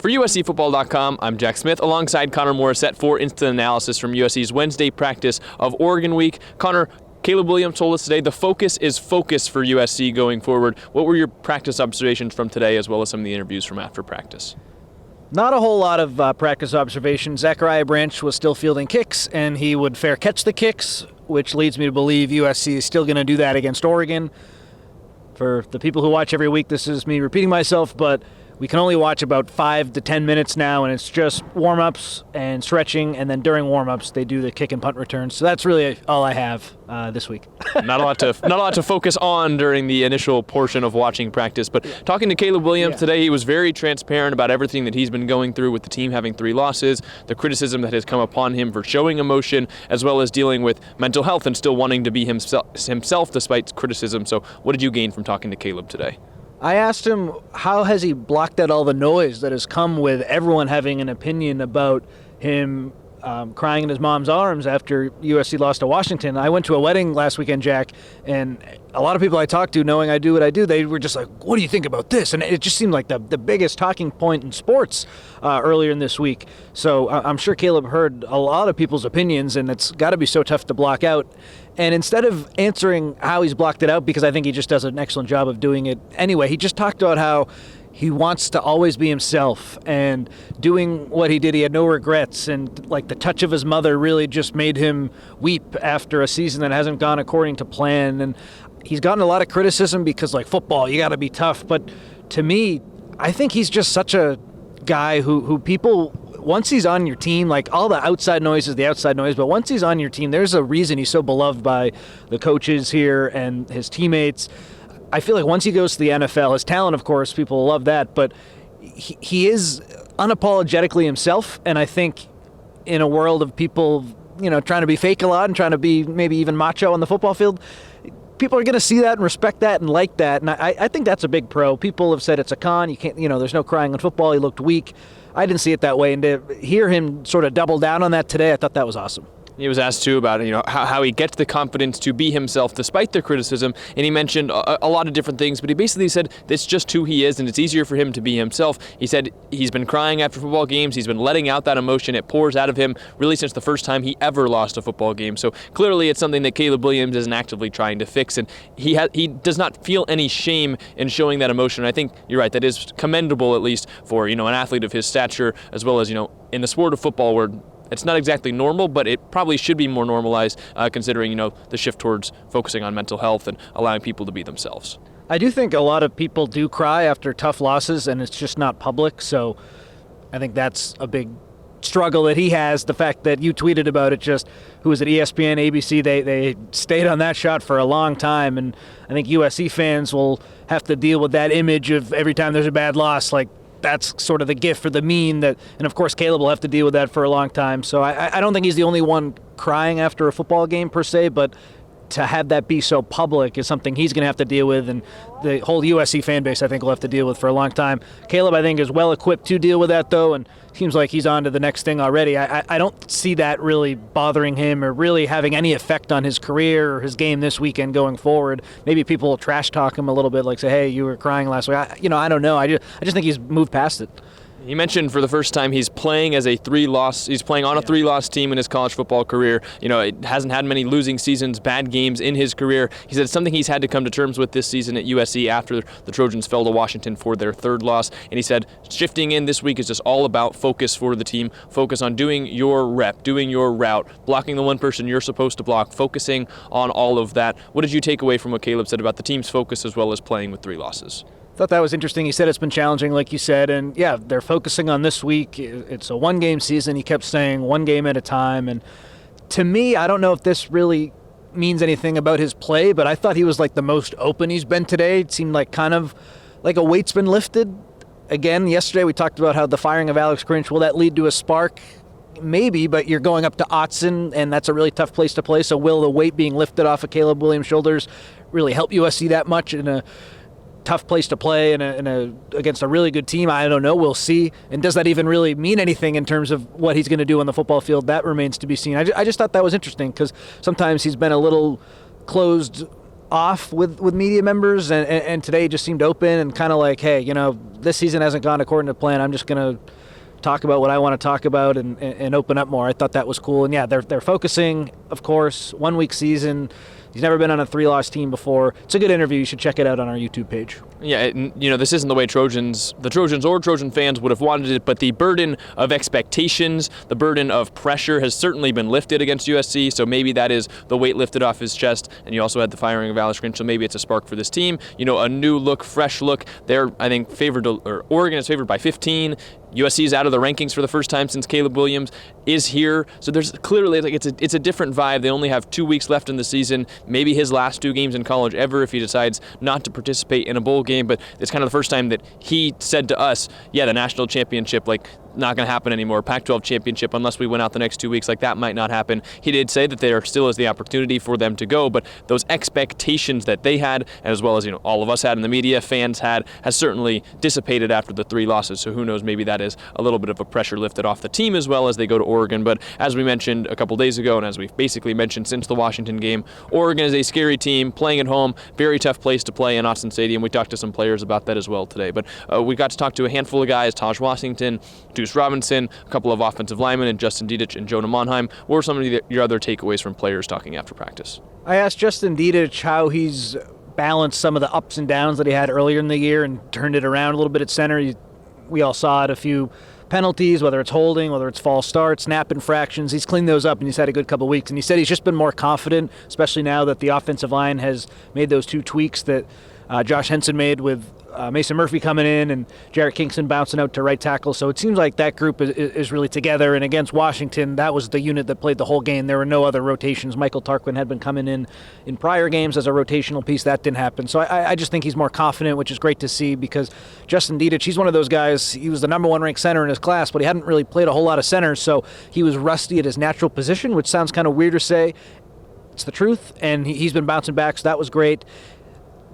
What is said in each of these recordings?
For USCFootball.com, I'm Jack Smith, alongside Connor Morrissette for instant analysis from USC's Wednesday practice of Oregon Week. Connor, Caleb Williams told us today the focus is focus for USC going forward. What were your practice observations from today, as well as some of the interviews from after practice? Not a whole lot of practice observations. Zachariah Branch was still fielding kicks, and he would fair catch the kicks, which leads me to believe USC is still going to do that against Oregon. For the people who watch every week, this is me repeating myself, but we can only watch about 5 to 10 minutes now, and it's just warm-ups and stretching, and then during warm-ups they do the kick and punt returns. So that's really all I have this week. Not a lot to focus on during the initial portion of watching practice. But talking to Caleb Williams today, he was very transparent about everything that he's been going through with the team having 3 losses, the criticism that has come upon him for showing emotion, as well as dealing with mental health and still wanting to be himself despite criticism. So what did you gain from talking to Caleb today? I asked him how has he blocked out all the noise that has come with everyone having an opinion about him crying in his mom's arms after USC lost to Washington. I went to a wedding last weekend, Jack, and a lot of people I talked to, knowing I do what I do, they were just like, what do you think about this? And it just seemed like the biggest talking point in sports earlier in this week. So I'm sure Caleb heard a lot of people's opinions, and it's got to be so tough to block out. And instead of answering how he's blocked it out, because I think he just does an excellent job of doing it anyway, he just talked about how he wants to always be himself and doing what he did. He had no regrets, and like the touch of his mother really just made him weep after a season that hasn't gone according to plan. And he's gotten a lot of criticism because, like, football, you got to be tough. But to me, I think he's just such a guy who people, once he's on your team, like all the outside noise is the outside noise, but once he's on your team, there's a reason he's so beloved by the coaches here and his teammates. I feel like once he goes to the NFL, his talent, of course, people love that, but he is unapologetically himself. And I think in a world of people, trying to be fake a lot and trying to be maybe even macho on the football field, people are going to see that and respect that and like that. And I think that's a big pro. People have said it's a con. You can't, there's no crying on football. He looked weak. I didn't see it that way. And to hear him sort of double down on that today, I thought that was awesome. He was asked, too, about how he gets the confidence to be himself despite the criticism, and he mentioned a lot of different things, but he basically said it's just who he is, and it's easier for him to be himself. He said he's been crying after football games. He's been letting out that emotion. It pours out of him really since the first time he ever lost a football game. So clearly it's something that Caleb Williams isn't actively trying to fix, and he does not feel any shame in showing that emotion. And I think you're right. That is commendable, at least for an athlete of his stature, as well as in the sport of football where it's not exactly normal, but it probably should be more normalized considering, the shift towards focusing on mental health and allowing people to be themselves. I do think a lot of people do cry after tough losses, and it's just not public. So I think that's a big struggle that he has. The fact that you tweeted about it, just who was at ESPN, ABC, they stayed on that shot for a long time. And I think USC fans will have to deal with that image of every time there's a bad loss, like, that's sort of the gift or the mean and of course Caleb will have to deal with that for a long time. So I don't think he's the only one crying after a football game per se, but to have that be so public is something he's going to have to deal with, and the whole USC fan base I think will have to deal with for a long time. Caleb, I think, is well equipped to deal with that, though, and seems like he's on to the next thing already. I don't see that really bothering him or really having any effect on his career or his game this weekend going forward. Maybe people will trash talk him a little bit, like say, hey, you were crying last week. I don't know. I just think he's moved past it. He mentioned for the first time he's playing on a 3-loss team in his college football career. It hasn't had many losing seasons, bad games in his career. He said it's something he's had to come to terms with this season at USC after the Trojans fell to Washington for their 3rd loss. And he said shifting in this week is just all about focus for the team, focus on doing your rep, doing your route, blocking the one person you're supposed to block, focusing on all of that. What did you take away from what Caleb said about the team's focus as well as playing with 3 losses? Thought that was interesting. He said it's been challenging, like you said, and yeah, they're focusing on this week. It's a 1-game season. He kept saying 1 game at a time, and to me, I don't know if this really means anything about his play, but I thought he was like the most open he's been today. It seemed like kind of like a weight's been lifted. Again, yesterday we talked about how the firing of Alex Grinch, will that lead to a spark? Maybe, but you're going up to Autzen, and that's a really tough place to play, so will the weight being lifted off of Caleb Williams' shoulders really help USC that much in a tough place to play against a really good team? I don't know. We'll see. And does that even really mean anything in terms of what he's going to do on the football field? That remains to be seen. I just thought that was interesting because sometimes he's been a little closed off with media members, and today just seemed open and kind of like, hey, this season hasn't gone according to plan. I'm just going to talk about what I want to talk about and open up more. I thought that was cool. And yeah, they're focusing, of course, 1 week season. He's never been on a 3-loss team before. It's a good interview. You should check it out on our YouTube page. Yeah, this isn't the way the Trojans or Trojan fans would have wanted it, but the burden of expectations, the burden of pressure has certainly been lifted against USC, so maybe that is the weight lifted off his chest. And you also had the firing of Alex Grinch, so maybe it's a spark for this team. A new look, fresh look. They're, I think, Oregon is favored by 15. USC is out of the rankings for the first time since Caleb Williams is here. So there's clearly, it's a different vibe. They only have 2 weeks left in the season, maybe his last 2 games in college ever if he decides not to participate in a bowl game. But it's kind of the first time that he said to us, yeah, the national championship, not going to happen anymore. Pac-12 championship, unless we win out the next 2 weeks, that might not happen. He did say that there still is the opportunity for them to go, but those expectations that they had, as well as all of us had in the media, fans had, has certainly dissipated after the 3 losses. So who knows, maybe that is a little bit of a pressure lifted off the team as well as they go to Oregon. But as we mentioned a couple days ago, and as we've basically mentioned since the Washington game, Oregon is a scary team, playing at home, very tough place to play in Austin Stadium. We talked to some players about that as well today. But we got to talk to a handful of guys, Taj Washington, Deuce Robinson, a couple of offensive linemen, and Justin Dedich and Jonah Monheim. What were some of your other takeaways from players talking after practice? I asked Justin Dedich how he's balanced some of the ups and downs that he had earlier in the year and turned it around a little bit at center. We all saw it, a few penalties, whether it's holding, whether it's false starts, snap infractions. He's cleaned those up, and he's had a good couple of weeks. And he said he's just been more confident, especially now that the offensive line has made those 2 tweaks that Josh Henson made with Mason Murphy coming in and Jarrett Kingston bouncing out to right tackle. So it seems like that group is really together. And against Washington, that was the unit that played the whole game. There were no other rotations. Michael Tarquin had been coming in prior games as a rotational piece. That didn't happen. So I just think he's more confident, which is great to see, because Justin Dedich, he's one of those guys, he was the number 1 ranked center in his class, but he hadn't really played a whole lot of centers. So he was rusty at his natural position, which sounds kind of weird to say. It's the truth. And he's been bouncing back, so that was great.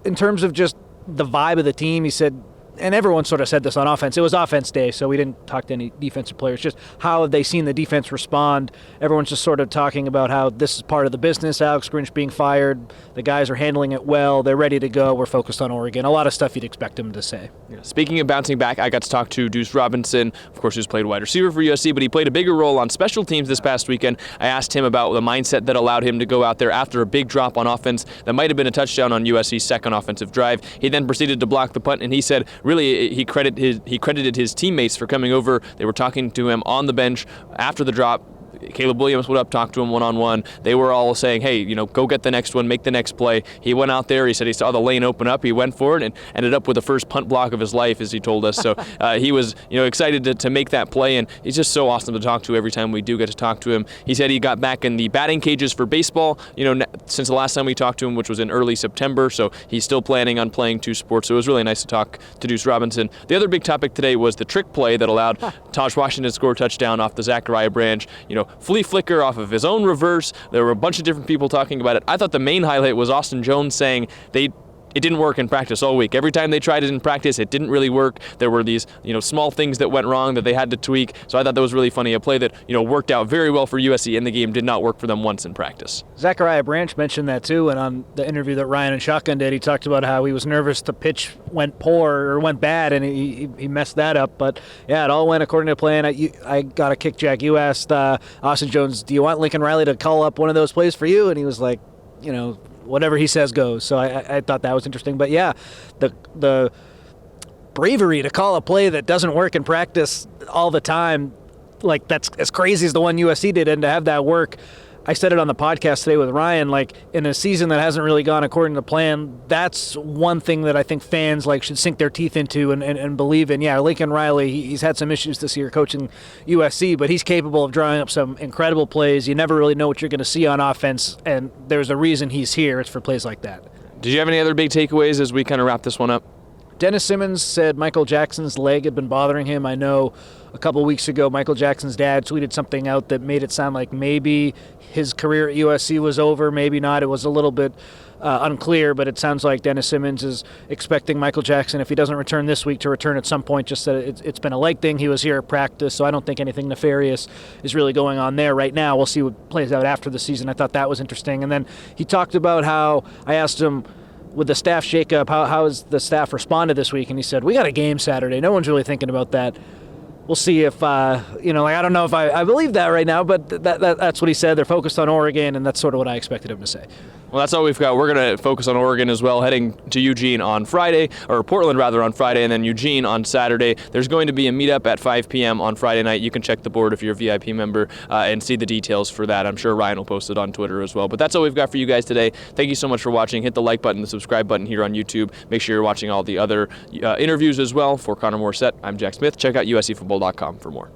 In terms of just the vibe of the team, he said, and everyone sort of said this on offense, it was offense day, so we didn't talk to any defensive players, just how have they seen the defense respond. Everyone's just sort of talking about how this is part of the business, Alex Grinch being fired, the guys are handling it well, they're ready to go, we're focused on Oregon. A lot of stuff you'd expect him to say. Yeah. Speaking of bouncing back, I got to talk to Deuce Robinson, of course, who's played wide receiver for USC, but he played a bigger role on special teams this past weekend. I asked him about the mindset that allowed him to go out there after a big drop on offense that might have been a touchdown on USC's second offensive drive. He then proceeded to block the punt, and he said really he credited his teammates for coming over. They were talking to him on the bench after the drop. Caleb Williams went up, talked to him one-on-one. They were all saying, hey, go get the next one, make the next play. He went out there. He said he saw the lane open up. He went for it and ended up with the first punt block of his life, as he told us. So he was excited to make that play, and he's just so awesome to talk to every time we do get to talk to him. He said he got back in the batting cages for baseball, since the last time we talked to him, which was in early September. So he's still planning on playing 2 sports. So it was really nice to talk to Deuce Robinson. The other big topic today was the trick play that allowed Taj Washington to score a touchdown off the Zachariah branch. Flea flicker off of his own reverse. There were a bunch of different people talking about it. I thought the main highlight was Austin Jones saying it didn't work in practice all week. Every time they tried it in practice, it didn't really work. There were these, small things that went wrong that they had to tweak. So I thought that was really funny. A play that, worked out very well for USC in the game did not work for them once in practice. Zachariah Branch mentioned that too, and on the interview that Ryan and Shotgun did, he talked about how he was nervous the pitch went went bad, and he messed that up. But yeah, it all went according to plan. I got a kick, Jack. You asked Austin Jones, do you want Lincoln Riley to call up one of those plays for you? And he was like, whatever he says goes. So I thought that was interesting. But yeah, the bravery to call a play that doesn't work in practice all the time, that's as crazy as the one USC did, and to have that work. I said it on the podcast today with Ryan, in a season that hasn't really gone according to plan, that's one thing that I think fans should sink their teeth into and believe in. Yeah, Lincoln Riley, he's had some issues this year coaching USC, but he's capable of drawing up some incredible plays. You never really know what you're going to see on offense, and there's a reason he's here. It's for plays like that. Did you have any other big takeaways as we kind of wrap this one up? Dennis Simmons said Michael Jackson's leg had been bothering him. I know a couple weeks ago Michael Jackson's dad tweeted something out that made it sound like maybe his career at USC was over, maybe not. It was a little bit unclear, but it sounds like Dennis Simmons is expecting Michael Jackson, if he doesn't return this week, to return at some point. Just that it's been a leg thing. He was here at practice, so I don't think anything nefarious is really going on there right now. We'll see what plays out after the season. I thought that was interesting. And then he talked about how I asked him, with the staff shakeup, how has the staff responded this week? And he said, we got a game Saturday. No one's really thinking about that. We'll see if, I don't know if I believe that right now, but that's what he said. They're focused on Oregon, and that's sort of what I expected him to say. Well, that's all we've got. We're going to focus on Oregon as well, heading to Eugene on Friday, or Portland rather on Friday, and then Eugene on Saturday. There's going to be a meetup at 5 p.m. on Friday night. You can check the board if you're a VIP member and see the details for that. I'm sure Ryan will post it on Twitter as well. But that's all we've got for you guys today. Thank you so much for watching. Hit the like button, the subscribe button here on YouTube. Make sure you're watching all the other interviews as well. For Connor Morrissette, I'm Jack Smith. Check out uscfootball.com for more.